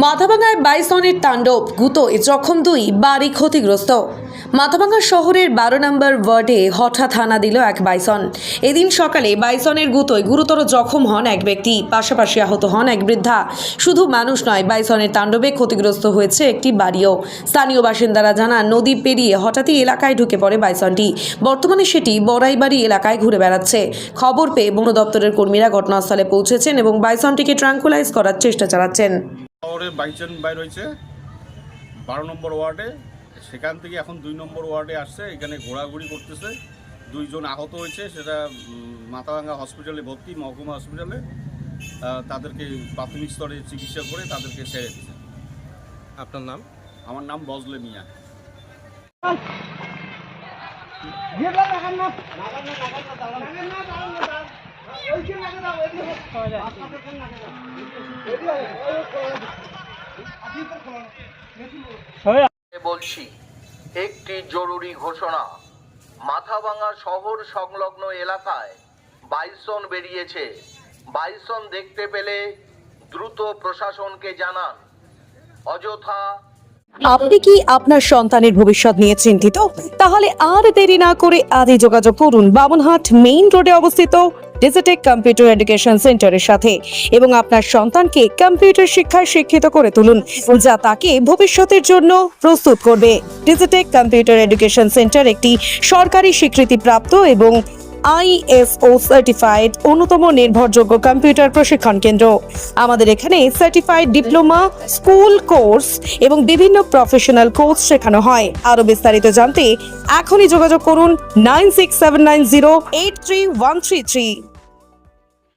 মাথাভাঙায় বাইসনের তাণ্ডব, গুতোয় জখম 2, বাড়ি ক্ষতিগ্রস্ত। মাথাভাঙা শহরের 12 নম্বর ওয়ার্ডে হঠাৎ হানা দিল এক বাইসন। এদিন সকালে বাইসনের গুতোয় গুরুতর জখম হন এক ব্যক্তি, পাশাপাশি আহত হন এক বৃদ্ধা। শুধু মানুষ নয়, বাইসনের তাণ্ডবে ক্ষতিগ্রস্ত হয়েছে একটি বাড়িও। স্থানীয় বাসিন্দারা জানান, নদী পেরিয়ে হঠাৎই এলাকায় ঢুকে পড়ে বাইসনটি। বর্তমানে সেটি বড়াইবাড়ি এলাকায় ঘুরে বেড়াচ্ছে। খবর পেয়ে বন দপ্তরের কর্মীরা ঘটনাস্থলে পৌঁছেছেন এবং বাইসনটিকে ট্রাঙ্কুলাইজ করার চেষ্টা চালাচ্ছেন। শহরে বাইসন বাইর হয়েছে 12 নম্বর ওয়ার্ডে, সেখান থেকে এখন 2 নম্বর ওয়ার্ডে আসছে। এখানে ঘোরাঘুরি করতেছে। 2 জন আহত হয়েছে, সেটা মাথাভাঙা হসপিটালে ভর্তি, মহকুমা হসপিটালে। তাদেরকে প্রাথমিক স্তরে চিকিৎসা করে তাদেরকে ছেড়ে দিয়েছে। আপনার নাম? আমার নাম বজলে মিয়া। বলছি একটি জরুরি ঘোষণা। মাথাভাঙা শহর সংলগ্ন এলাকায় বাইসন বেরিয়েছে। বাইসন দেখতে পেলে দ্রুত প্রশাসনকে জানান। অযথা আপনি কি আপনার সন্তানের ভবিষ্যৎ নিয়ে চিন্তিত? তাহলে আর দেরি না করে আজই যোগাযোগ করুন বামনহাট মেইন রোডে অবস্থিত ডিজিটেক কম্পিউটার এডুকেশন সেন্টারের সাথে এবং আপনার সন্তানকে কম্পিউটার শিক্ষায় শিক্ষিত করে তুলুন, যা তাকে ভবিষ্যতের জন্য প্রস্তুত করবে। ডিজিটেক কম্পিউটার এডুকেশন সেন্টার একটি সরকারি স্বীকৃতিপ্রাপ্ত এবং ISO সার্টিফাইড অন্যতম নির্ভরযোগ্য কম্পিউটার প্রশিক্ষণ কেন্দ্র। আমাদের এখানে সার্টিফাইড ডিপ্লোমা, স্কুল কোর্স এবং বিভিন্ন প্রফেশনাল কোর্স শেখানো হয়। আরো বিস্তারিত জানতে এখনই যোগাযোগ করুন 9679083133।